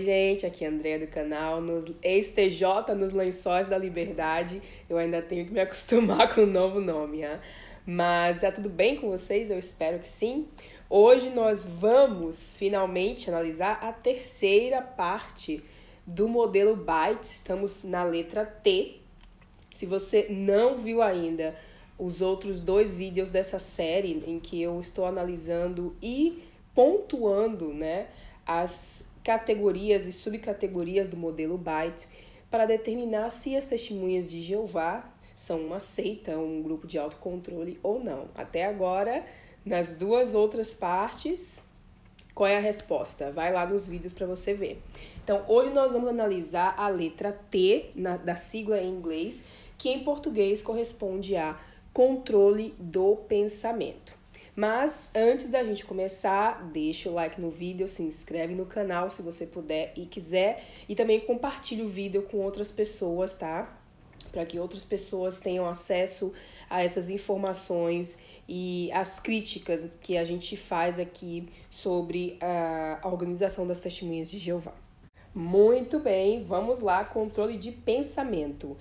gente, aqui é a Andrea do canal, ex-TJ nos Lençóis da Liberdade. Eu ainda tenho que me acostumar com o novo nome, hein? Mas tá tudo bem com vocês? Eu espero que sim. Hoje nós vamos finalmente analisar a terceira parte do modelo Byte. Estamos na letra T. Se você não viu ainda os outros 2 vídeos dessa série em que eu estou analisando e pontuando, né, as categorias e subcategorias do modelo Byte para determinar se as testemunhas de Jeová são uma seita, um grupo de autocontrole ou não. Até agora, nas 2 outras partes, qual é a resposta? Vai lá nos vídeos para você ver. Então, hoje nós vamos analisar a letra T da sigla em inglês, que em português corresponde a controle do pensamento. Mas antes da gente começar, deixa o like no vídeo, se inscreve no canal se você puder e quiser, e também compartilhe o vídeo com outras pessoas, tá? Para que outras pessoas tenham acesso a essas informações e as críticas que a gente faz aqui sobre a organização das Testemunhas de Jeová. Muito bem, vamos lá, controle de pensamento.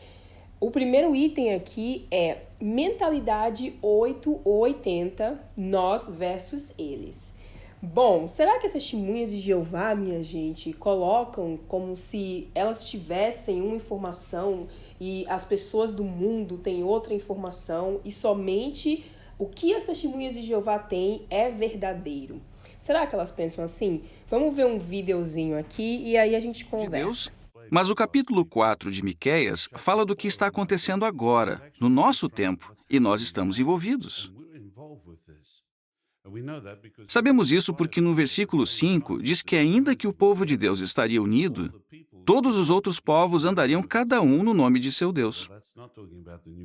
O primeiro item aqui é mentalidade 8 ou 80, nós versus eles. Bom, será que as testemunhas de Jeová, minha gente, colocam como se elas tivessem uma informação e as pessoas do mundo têm outra informação e somente o que as testemunhas de Jeová têm é verdadeiro? Será que elas pensam assim? Vamos ver um videozinho aqui e aí a gente conversa. Mas o capítulo 4 de Miqueias fala do que está acontecendo agora, no nosso tempo, e nós estamos envolvidos. Sabemos isso porque no versículo 5 diz que ainda que o povo de Deus estaria unido, todos os outros povos andariam cada um no nome de seu Deus.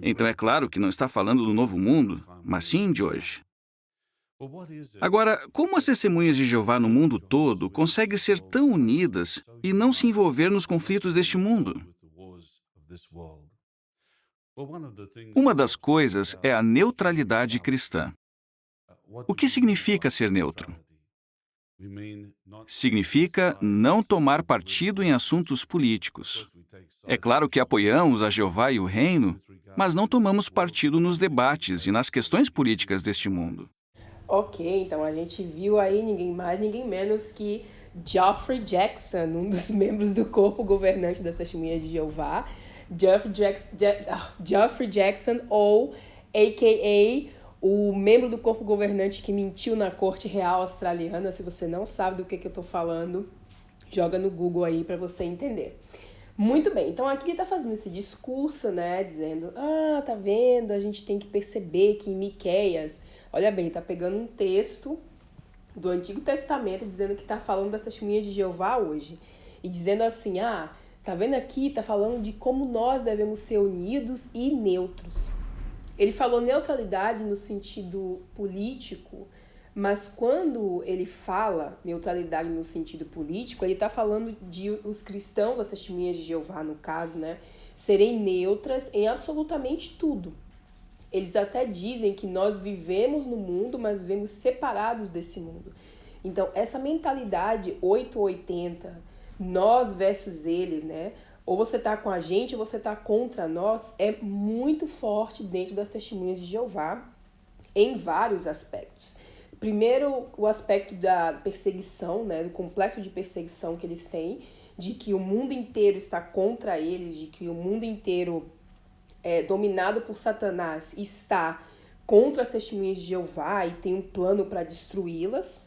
Então é claro que não está falando do novo mundo, mas sim de hoje. Agora, como as testemunhas de Jeová no mundo todo conseguem ser tão unidas e não se envolver nos conflitos deste mundo? Uma das coisas é a neutralidade cristã. O que significa ser neutro? Significa não tomar partido em assuntos políticos. É claro que apoiamos a Jeová e o reino, mas não tomamos partido nos debates e nas questões políticas deste mundo. Ok, então a gente viu aí ninguém mais, ninguém menos que Geoffrey Jackson, um dos membros do corpo governante das Testemunhas de Jeová. Geoffrey Jackson, ou a.k.a. o membro do corpo governante que mentiu na corte real australiana. Se você não sabe do que eu tô falando, joga no Google aí para você entender. Muito bem, então aqui ele tá fazendo esse discurso, né, dizendo, tá vendo, a gente tem que perceber que em Miqueias, olha bem, tá pegando um texto do Antigo Testamento dizendo que tá falando das testemunhas de Jeová hoje, e dizendo assim, tá vendo aqui, tá falando de como nós devemos ser unidos e neutros. Ele falou neutralidade no sentido político, mas quando ele fala neutralidade no sentido político, ele está falando de os cristãos, as testemunhas de Jeová, no caso, né, serem neutras em absolutamente tudo. Eles até dizem que nós vivemos no mundo, mas vivemos separados desse mundo. Então, essa mentalidade 880, nós versus eles, né, ou você está com a gente ou você está contra nós, é muito forte dentro das testemunhas de Jeová em vários aspectos. Primeiro, o aspecto da perseguição, né, do complexo de perseguição que eles têm, de que o mundo inteiro está contra eles, de que o mundo inteiro dominado por Satanás está contra as testemunhas de Jeová e tem um plano para destruí-las,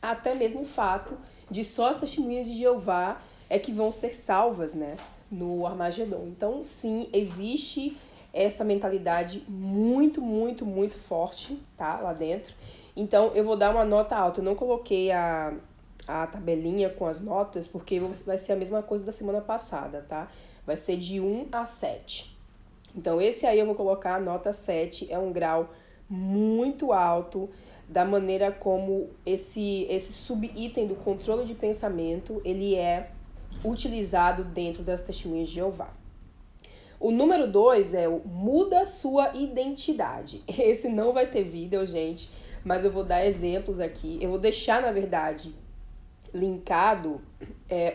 até mesmo o fato de só as testemunhas de Jeová é que vão ser salvas, né, no Armagedon. Então, sim, existe essa mentalidade muito, muito, muito forte, tá, lá dentro. Então, eu vou dar uma nota alta. Eu não coloquei a tabelinha com as notas, porque vai ser a mesma coisa da semana passada, tá? Vai ser de 1 a 7. Então, esse aí eu vou colocar a nota 7. É um grau muito alto da maneira como esse subitem do controle de pensamento, ele é utilizado dentro das testemunhas de Jeová. O número 2 é o muda sua identidade. Esse não vai ter vídeo, gente, mas eu vou dar exemplos aqui. Eu vou deixar, na verdade, linkado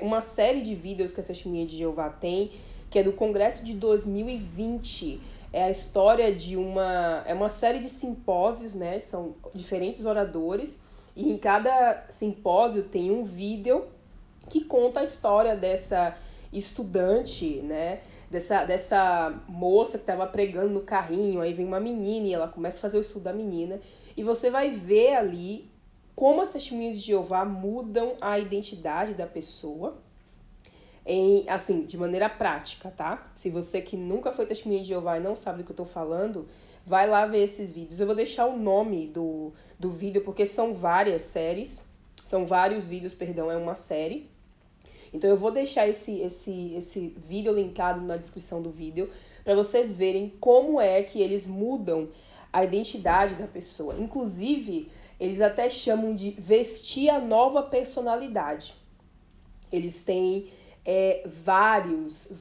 uma série de vídeos que a Testemunha de Jeová tem, que é do Congresso de 2020. É a história de uma série de simpósios, né? São diferentes oradores, e em cada simpósio tem um vídeo que conta a história dessa estudante, né? Dessa moça que estava pregando no carrinho, aí vem uma menina e ela começa a fazer o estudo da menina, e você vai ver ali como as testemunhas de Jeová mudam a identidade da pessoa, assim, de maneira prática, tá? Se você que nunca foi testemunha de Jeová e não sabe do que eu tô falando, vai lá ver esses vídeos. Eu vou deixar o nome do vídeo, porque são vários vídeos, perdão, é uma série. Então eu vou deixar esse vídeo linkado na descrição do vídeo para vocês verem como é que eles mudam a identidade da pessoa. Inclusive, eles até chamam de vestir a nova personalidade. Eles têm vários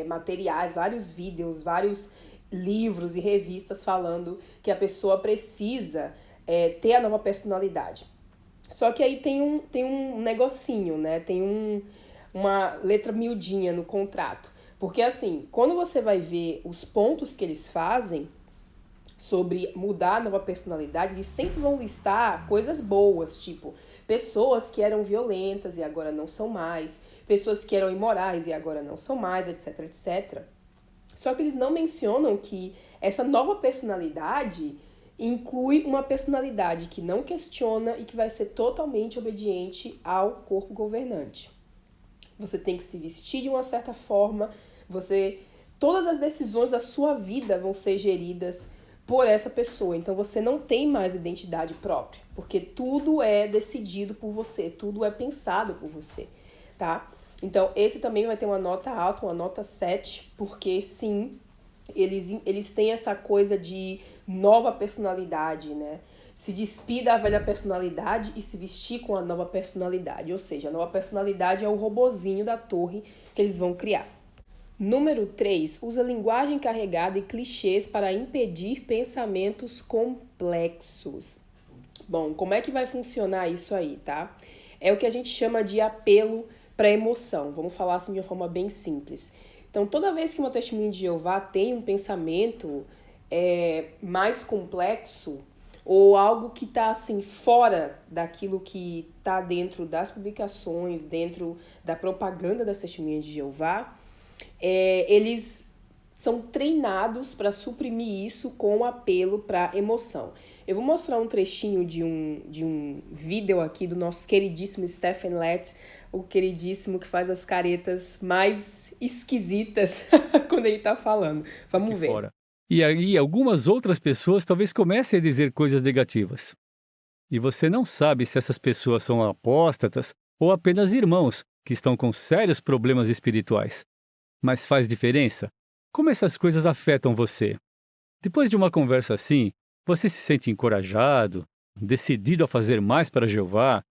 materiais, vários vídeos, vários livros e revistas falando que a pessoa precisa ter a nova personalidade. Só que aí tem um negocinho, né? Tem uma letra miudinha no contrato. Porque assim, quando você vai ver os pontos que eles fazem sobre mudar a nova personalidade, eles sempre vão listar coisas boas, tipo pessoas que eram violentas e agora não são mais, pessoas que eram imorais e agora não são mais, etc, etc. Só que eles não mencionam que essa nova personalidade inclui uma personalidade que não questiona e que vai ser totalmente obediente ao corpo governante. Você tem que se vestir de uma certa forma, todas as decisões da sua vida vão ser geridas por essa pessoa. Então você não tem mais identidade própria, porque tudo é decidido por você, tudo é pensado por você, tá? Então esse também vai ter uma nota alta, uma nota 7, porque sim, eles têm essa coisa de nova personalidade, né? Se despir da velha personalidade e se vestir com a nova personalidade. Ou seja, a nova personalidade é o robozinho da torre que eles vão criar. Número 3, usa linguagem carregada e clichês para impedir pensamentos complexos. Bom, como é que vai funcionar isso aí, tá? É o que a gente chama de apelo para emoção. Vamos falar assim de uma forma bem simples. Então, toda vez que uma testemunha de Jeová tem um pensamento mais complexo, ou algo que está assim, fora daquilo que está dentro das publicações, dentro da propaganda das testemunhas de Jeová, eles são treinados para suprimir isso com apelo para emoção. Eu vou mostrar um trechinho de um vídeo aqui do nosso queridíssimo Stephen Lett, o queridíssimo que faz as caretas mais esquisitas quando ele tá falando. Vamos ver. Fora. E aí algumas outras pessoas talvez comecem a dizer coisas negativas. E você não sabe se essas pessoas são apóstatas ou apenas irmãos que estão com sérios problemas espirituais. Mas faz diferença? Como essas coisas afetam você? Depois de uma conversa assim, você se sente encorajado, decidido a fazer mais para Jeová,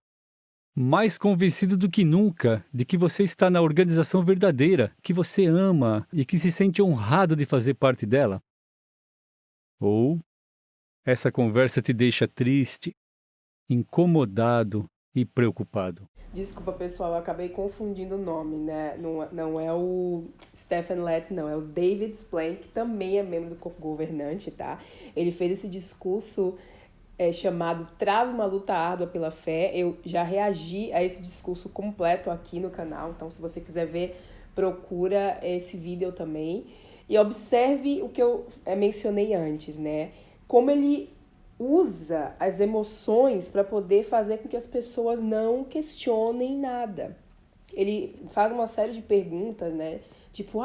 mais convencido do que nunca de que você está na organização verdadeira, que você ama e que se sente honrado de fazer parte dela? Ou essa conversa te deixa triste, incomodado e preocupado? Desculpa, pessoal, eu acabei confundindo o nome, né? Não é o Stephen Lett, não. É o David Splank, que também é membro do corpo governante, tá? Ele fez esse discurso chamado Trave uma luta árdua pela fé. Eu já reagi a esse discurso completo aqui no canal. Então, se você quiser ver, procura esse vídeo também. E observe o que eu mencionei antes, né? Como ele usa as emoções para poder fazer com que as pessoas não questionem nada. Ele faz uma série de perguntas, né? Tipo,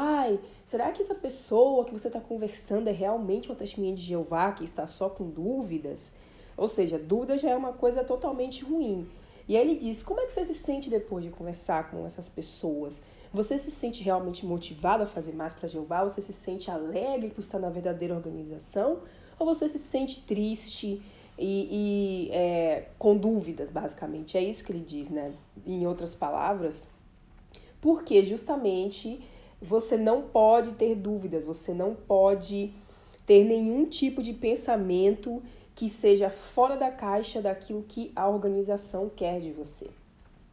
será que essa pessoa que você está conversando é realmente uma testemunha de Jeová que está só com dúvidas? Ou seja, dúvida já é uma coisa totalmente ruim. E aí ele diz, como é que você se sente depois de conversar com essas pessoas? Você se sente realmente motivado a fazer mais para Jeová? Você se sente alegre por estar na verdadeira organização? Ou você se sente triste e com dúvidas, basicamente? É isso que ele diz, né? Em outras palavras. Porque justamente você não pode ter dúvidas, você não pode ter nenhum tipo de pensamento que seja fora da caixa daquilo que a organização quer de você.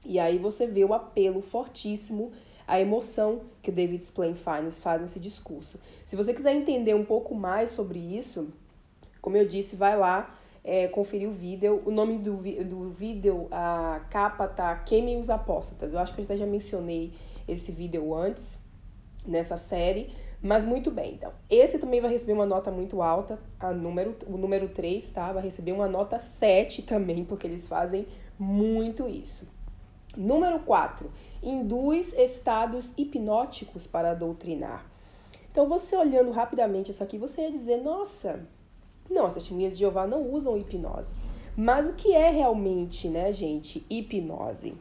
E aí você vê o apelo fortíssimo, a emoção que o David Splain faz nesse discurso. Se você quiser entender um pouco mais sobre isso, como eu disse, vai lá conferir o vídeo. O nome do vídeo, a capa tá Queimem os Apóstatas. Eu acho que eu até já mencionei esse vídeo antes, nessa série. Mas muito bem, então. Esse também vai receber uma nota muito alta, o número 3, tá? Vai receber uma nota 7 também, porque eles fazem muito isso. Número 4, induz estados hipnóticos para doutrinar. Então, você olhando rapidamente isso aqui, você ia dizer, nossa, não, as Testemunhas de Jeová não usam hipnose. Mas o que é realmente, né, gente, hipnose?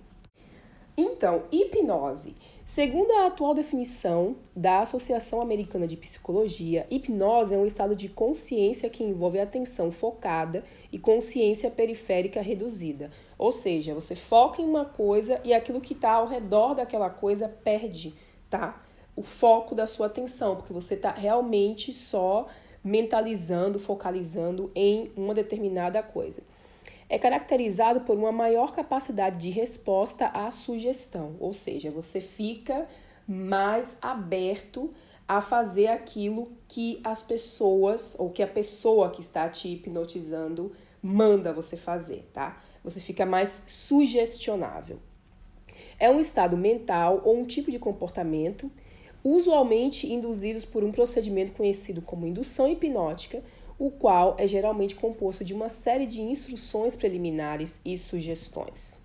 Então, hipnose. Segundo a atual definição da Associação Americana de Psicologia, hipnose é um estado de consciência que envolve atenção focada e consciência periférica reduzida. Ou seja, você foca em uma coisa e aquilo que está ao redor daquela coisa perde, tá? O foco da sua atenção, porque você está realmente só mentalizando, focalizando em uma determinada coisa. É caracterizado por uma maior capacidade de resposta à sugestão, ou seja, você fica mais aberto a fazer aquilo que as pessoas, ou que a pessoa que está te hipnotizando manda você fazer, tá? Você fica mais sugestionável. É um estado mental ou um tipo de comportamento, usualmente induzidos por um procedimento conhecido como indução hipnótica, o qual é geralmente composto de uma série de instruções preliminares e sugestões.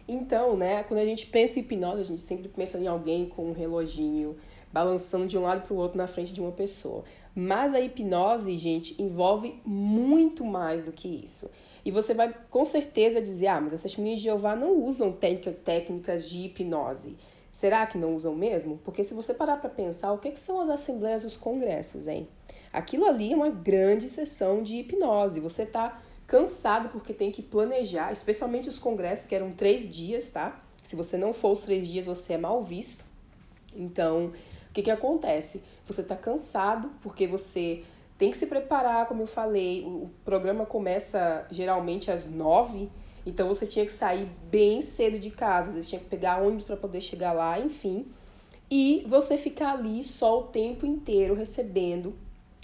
Então, né, quando a gente pensa em hipnose, a gente sempre pensa em alguém com um reloginho balançando de um lado para o outro na frente de uma pessoa. Mas a hipnose, gente, envolve muito mais do que isso. E você vai com certeza dizer, mas as Testemunhas de Jeová não usam técnicas de hipnose. Será que não usam mesmo? Porque se você parar para pensar, o que são as assembleias dos congressos, hein? Aquilo ali é uma grande sessão de hipnose. Você tá cansado porque tem que planejar, especialmente os congressos, que eram 3 dias, tá? Se você não for os 3 dias, você é mal visto. Então, o que acontece? Você tá cansado porque você tem que se preparar, como eu falei. O programa começa geralmente às 9, então você tinha que sair bem cedo de casa. Às vezes tinha que pegar ônibus para poder chegar lá, enfim. E você ficar ali só o tempo inteiro recebendo.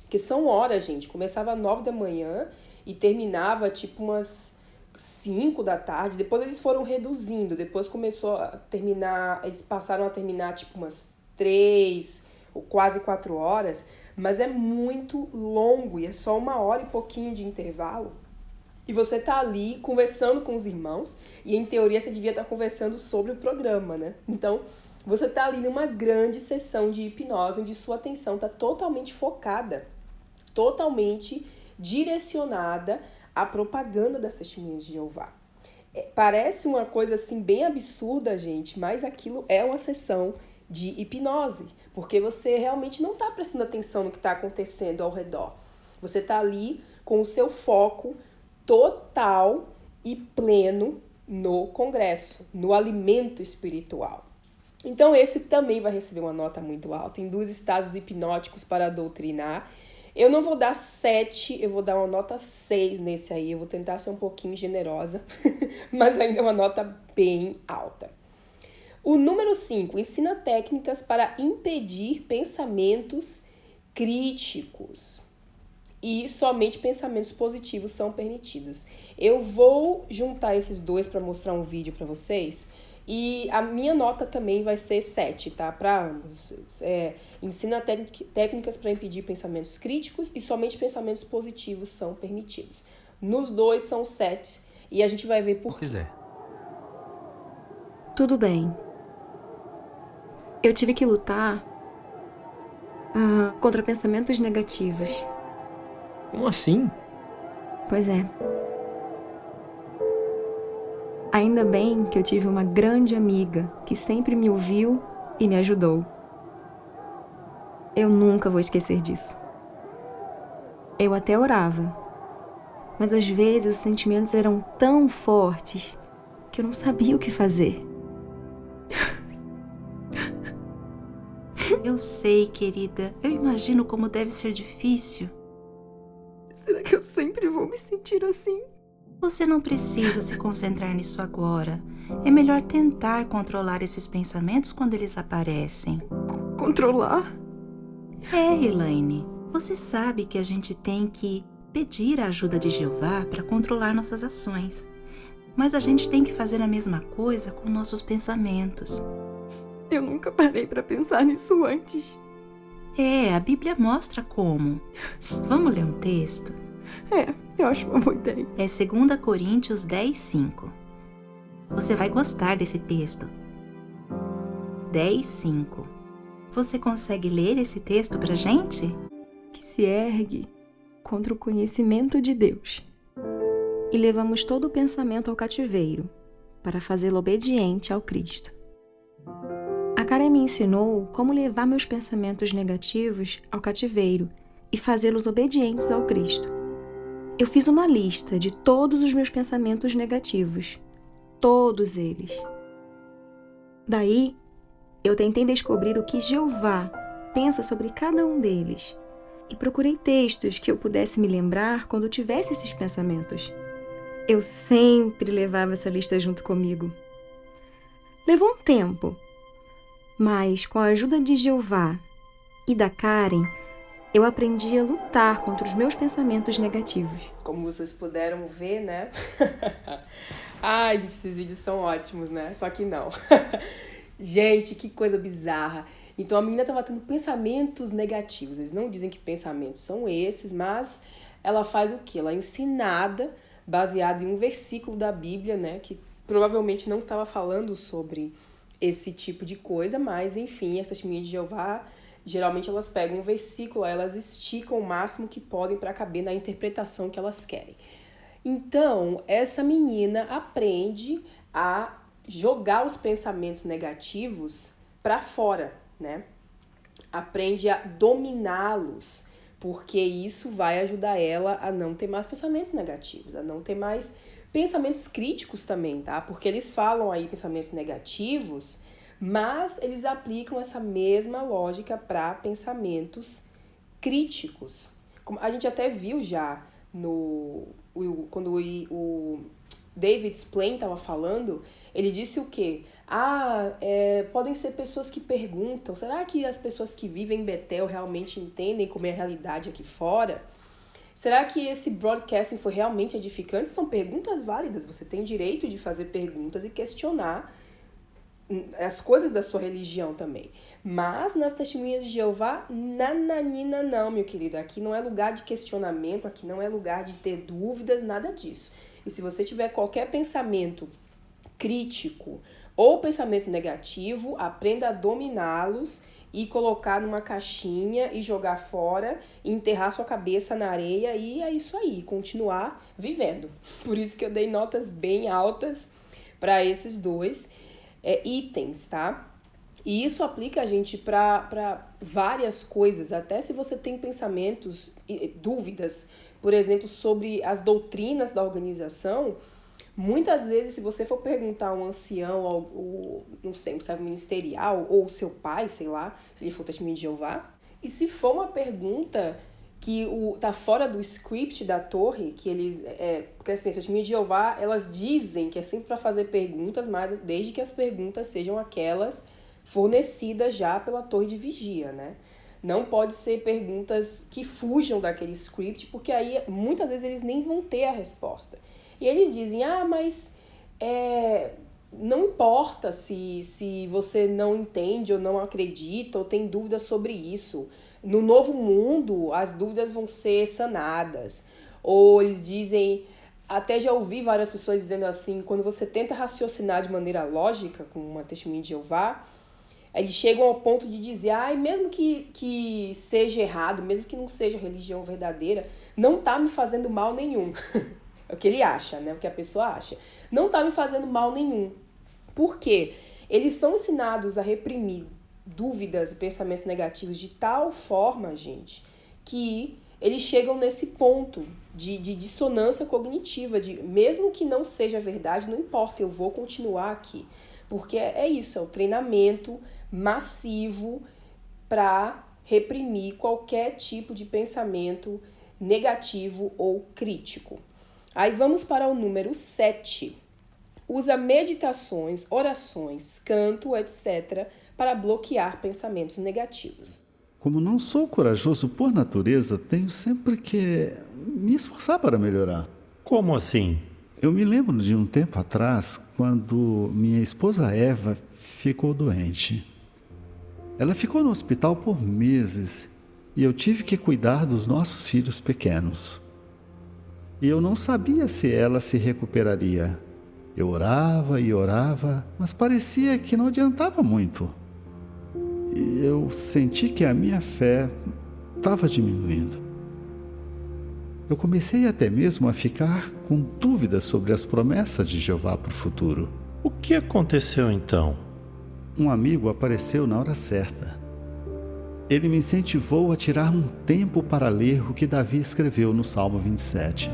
Porque são horas, gente. Começava às 9 da manhã e terminava tipo umas 5 da tarde. Depois eles foram reduzindo. Depois começou a terminar, eles passaram a terminar tipo umas 3 ou quase 4 horas. Mas é muito longo e é só 1 hora e pouquinho de intervalo. E você tá ali conversando com os irmãos e, em teoria, você devia estar conversando sobre o programa, né? Então, você tá ali numa grande sessão de hipnose onde sua atenção tá totalmente focada, totalmente direcionada à propaganda das Testemunhas de Jeová. Parece uma coisa assim bem absurda, gente, mas aquilo é uma sessão de hipnose, porque você realmente não está prestando atenção no que está acontecendo ao redor. Você está ali com o seu foco total e pleno no congresso, no alimento espiritual. Então esse também vai receber uma nota muito alta, induz estados hipnóticos para doutrinar. Eu não vou dar 7, eu vou dar uma nota 6 nesse aí, eu vou tentar ser um pouquinho generosa, mas ainda é uma nota bem alta. O número 5, ensina técnicas para impedir pensamentos críticos. E somente pensamentos positivos são permitidos. Eu vou juntar esses dois para mostrar um vídeo para vocês. E a minha nota também vai ser 7, tá? Para ambos. Ensina técnicas para impedir pensamentos críticos e somente pensamentos positivos são permitidos. Nos dois são 7 e a gente vai ver por quê. Tudo bem. Eu tive que lutar contra pensamentos negativos. Como assim? Pois é. Ainda bem que eu tive uma grande amiga que sempre me ouviu e me ajudou. Eu nunca vou esquecer disso. Eu até orava, mas às vezes os sentimentos eram tão fortes que eu não sabia o que fazer. Eu sei, querida. Eu imagino como deve ser difícil. Será que eu sempre vou me sentir assim? Você não precisa se concentrar nisso agora. É melhor tentar controlar esses pensamentos quando eles aparecem. Controlar? É, Elaine, você sabe que a gente tem que pedir a ajuda de Jeová para controlar nossas ações. Mas a gente tem que fazer a mesma coisa com nossos pensamentos. Eu nunca parei para pensar nisso antes. É, a Bíblia mostra como. Vamos ler um texto? Eu acho uma boa ideia. É 2 Coríntios 10:5. Você vai gostar desse texto. 10:5. Você consegue ler esse texto pra gente? Que se ergue contra o conhecimento de Deus. E levamos todo o pensamento ao cativeiro, para fazê-lo obediente ao Cristo. A Karen me ensinou como levar meus pensamentos negativos ao cativeiro e fazê-los obedientes ao Cristo. Eu fiz uma lista de todos os meus pensamentos negativos. Todos eles. Daí, eu tentei descobrir o que Jeová pensa sobre cada um deles e procurei textos que eu pudesse me lembrar quando tivesse esses pensamentos. Eu sempre levava essa lista junto comigo. Levou um tempo, mas com a ajuda de Jeová e da Karen, eu aprendi a lutar contra os meus pensamentos negativos. Como vocês puderam ver, né? Ai, gente, esses vídeos são ótimos, né? Só que não. Gente, que coisa bizarra. Então a menina estava tendo pensamentos negativos. Eles não dizem que pensamentos são esses, mas ela faz o quê? Ela é ensinada, baseada em um versículo da Bíblia, né? Que provavelmente não estava falando sobre esse tipo de coisa, mas enfim, as testemunhas de Jeová, geralmente elas pegam um versículo, elas esticam o máximo que podem para caber na interpretação que elas querem. Então, essa menina aprende a jogar os pensamentos negativos para fora, né? Aprende a dominá-los, porque isso vai ajudar ela a não ter mais pensamentos negativos, a não ter mais pensamentos críticos também, tá? Porque eles falam aí pensamentos negativos, mas eles aplicam essa mesma lógica para pensamentos críticos. Como a gente até viu já quando o David Splain estava falando, ele disse o quê? Podem ser pessoas que perguntam, será que as pessoas que vivem em Betel realmente entendem como é a realidade aqui fora? Será que esse broadcasting foi realmente edificante? São perguntas válidas, você tem direito de fazer perguntas e questionar as coisas da sua religião também. Mas nas testemunhas de Jeová, nananina não, meu querido. Aqui não é lugar de questionamento, aqui não é lugar de ter dúvidas, nada disso. E se você tiver qualquer pensamento crítico ou pensamento negativo, aprenda a dominá-los e colocar numa caixinha e jogar fora, e enterrar sua cabeça na areia, e é isso aí, continuar vivendo. Por isso que eu dei notas bem altas para esses dois itens, tá? E isso aplica a gente para várias coisas, até se você tem pensamentos e dúvidas, por exemplo, sobre as doutrinas da organização. Muitas vezes, se você for perguntar a um ancião, ou não sei, um servo ministerial, ou seu pai, sei lá, se ele for testemunho de Jeová, e se for uma pergunta que tá fora do script da torre, que eles... porque assim, as testemunhas de Jeová, elas dizem que é sempre para fazer perguntas, mas desde que as perguntas sejam aquelas fornecidas já pela torre de vigia, né? Não pode ser perguntas que fujam daquele script, porque aí muitas vezes eles nem vão ter a resposta. E eles dizem, mas não importa se você não entende ou não acredita ou tem dúvidas sobre isso. No novo mundo, as dúvidas vão ser sanadas. Ou eles dizem, até já ouvi várias pessoas dizendo assim, quando você tenta raciocinar de maneira lógica com uma testemunha de Jeová, eles chegam ao ponto de dizer, mesmo que seja errado, mesmo que não seja religião verdadeira, não tá me fazendo mal nenhum. É o que ele acha, né? O que a pessoa acha. Não tá me fazendo mal nenhum. Por quê? Eles são ensinados a reprimir dúvidas e pensamentos negativos de tal forma, gente, que eles chegam nesse ponto de dissonância cognitiva, de mesmo que não seja verdade, não importa, eu vou continuar aqui. Porque é isso, é o treinamento massivo para reprimir qualquer tipo de pensamento negativo ou crítico. Aí vamos para o número 7. usa meditações, orações, canto, etc., para bloquear pensamentos negativos. Como não sou corajoso por natureza, tenho sempre que me esforçar para melhorar. Como assim? Eu me lembro de um tempo atrás, quando minha esposa Eva ficou doente. Ela ficou no hospital por meses e eu tive que cuidar dos nossos filhos pequenos. E eu não sabia se ela se recuperaria. Eu orava e orava, mas parecia que não adiantava muito. E eu senti que a minha fé estava diminuindo. Eu comecei até mesmo a ficar com dúvidas sobre as promessas de Jeová para o futuro. O que aconteceu então? Um amigo apareceu na hora certa. Ele me incentivou a tirar um tempo para ler o que Davi escreveu no Salmo 27.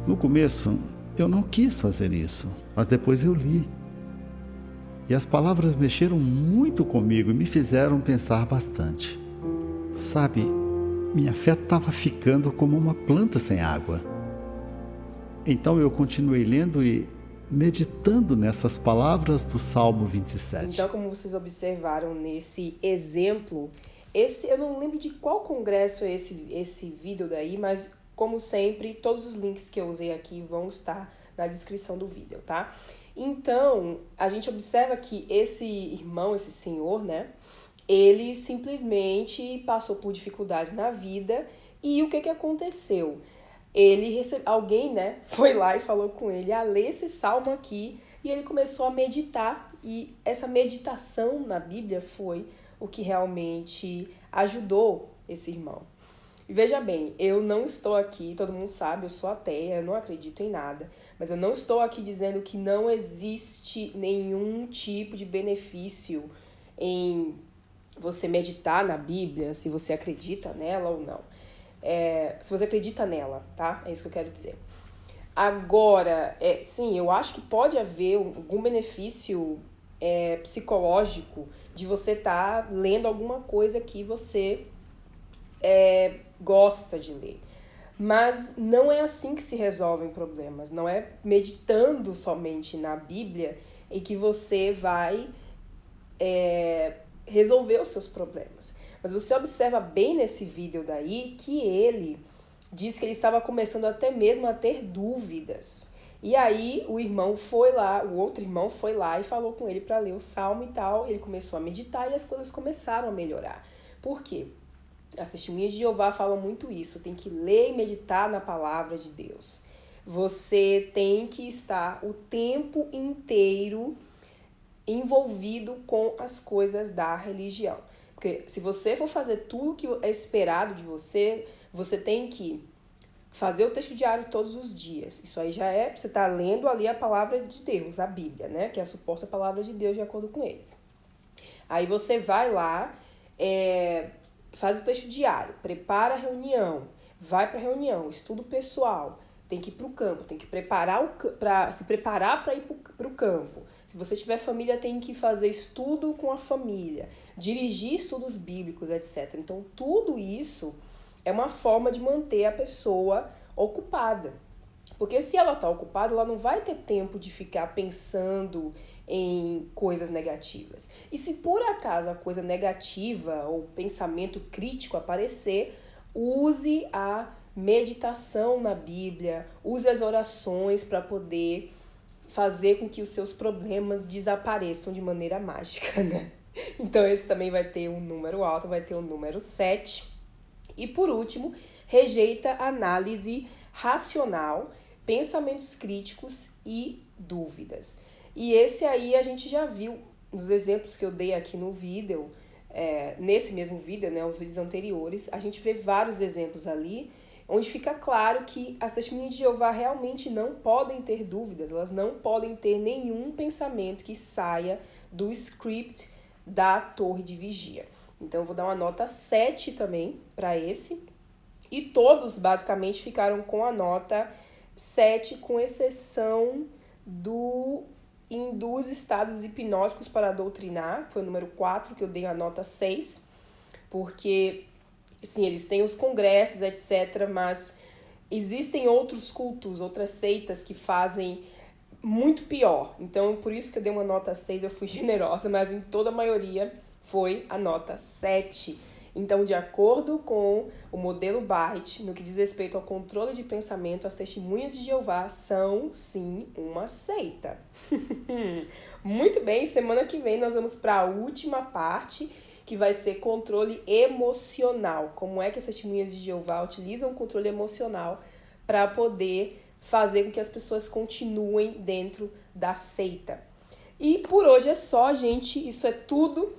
No começo, eu não quis fazer isso, mas depois eu li. E as palavras mexeram muito comigo e me fizeram pensar bastante. Sabe, minha fé estava ficando como uma planta sem água. Então eu continuei lendo e meditando nessas palavras do Salmo 27. Então, como vocês observaram nesse exemplo, eu não lembro de qual congresso é esse vídeo daí, mas como sempre, todos os links que eu usei aqui vão estar na descrição do vídeo, tá? Então, a gente observa que esse irmão, esse senhor, né, ele simplesmente passou por dificuldades na vida e o que aconteceu? Alguém, né, foi lá e falou com ele a ler esse salmo aqui e ele começou a meditar e essa meditação na Bíblia foi o que realmente ajudou esse irmão. E veja bem, eu não estou aqui, todo mundo sabe, eu sou ateia, eu não acredito em nada, mas eu não estou aqui dizendo que não existe nenhum tipo de benefício em você meditar na Bíblia, se você acredita nela ou não. Se você acredita nela, tá? É isso que eu quero dizer. Agora, sim, eu acho que pode haver algum benefício psicológico de você estar lendo alguma coisa que você gosta de ler. Mas não é assim que se resolvem problemas. Não é meditando somente na Bíblia em que você vai resolver os seus problemas. Mas você observa bem nesse vídeo daí que ele diz que ele estava começando até mesmo a ter dúvidas. E aí o outro irmão foi lá e falou com ele para ler o salmo e tal. Ele começou a meditar e as coisas começaram a melhorar. Por quê? As testemunhas de Jeová falam muito isso. Tem que ler e meditar na palavra de Deus. Você tem que estar o tempo inteiro envolvido com as coisas da religião. Porque se você for fazer tudo o que é esperado de você, você tem que fazer o texto diário todos os dias. Isso aí já você está lendo ali a palavra de Deus, a Bíblia, né? Que é a suposta palavra de Deus de acordo com eles. Aí você vai lá, faz o texto diário, prepara a reunião, vai para a reunião, estudo pessoal, tem que ir para o campo, tem que se preparar para ir para o campo. Se você tiver família, tem que fazer estudo com a família, dirigir estudos bíblicos, etc. Então, tudo isso é uma forma de manter a pessoa ocupada. Porque se ela está ocupada, ela não vai ter tempo de ficar pensando em coisas negativas. E se por acaso a coisa negativa ou pensamento crítico aparecer, use a meditação na Bíblia, use as orações para poder fazer com que os seus problemas desapareçam de maneira mágica, né? Então esse também vai ter um número alto, vai ter um número 7. E por último, rejeita análise racional, pensamentos críticos e dúvidas. E esse aí a gente já viu nos exemplos que eu dei aqui no vídeo, nesse mesmo vídeo, né, os vídeos anteriores, a gente vê vários exemplos ali, onde fica claro que as testemunhas de Jeová realmente não podem ter dúvidas, elas não podem ter nenhum pensamento que saia do script da torre de vigia. Então eu vou dar uma nota 7 também para esse, e todos basicamente ficaram com a nota 7, com exceção do Induz estados hipnóticos para doutrinar, que foi o número 4, que eu dei a nota 6, porque sim, eles têm os congressos, etc., mas existem outros cultos, outras seitas que fazem muito pior. Então, por isso que eu dei uma nota 6, eu fui generosa, mas em toda a maioria foi a nota 7. Então, de acordo com o modelo Byte, no que diz respeito ao controle de pensamento, as testemunhas de Jeová são, sim, uma seita. Muito bem, semana que vem nós vamos para a última parte, que vai ser controle emocional. Como é que as testemunhas de Jeová utilizam o controle emocional para poder fazer com que as pessoas continuem dentro da seita. E por hoje é só, gente. Isso é tudo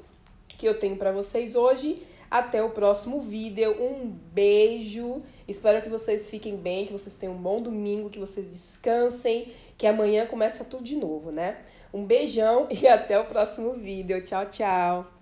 que eu tenho para vocês hoje. Até o próximo vídeo. Um beijo. Espero que vocês fiquem bem, que vocês tenham um bom domingo, que vocês descansem, que amanhã começa tudo de novo, né? Um beijão e até o próximo vídeo. Tchau, tchau.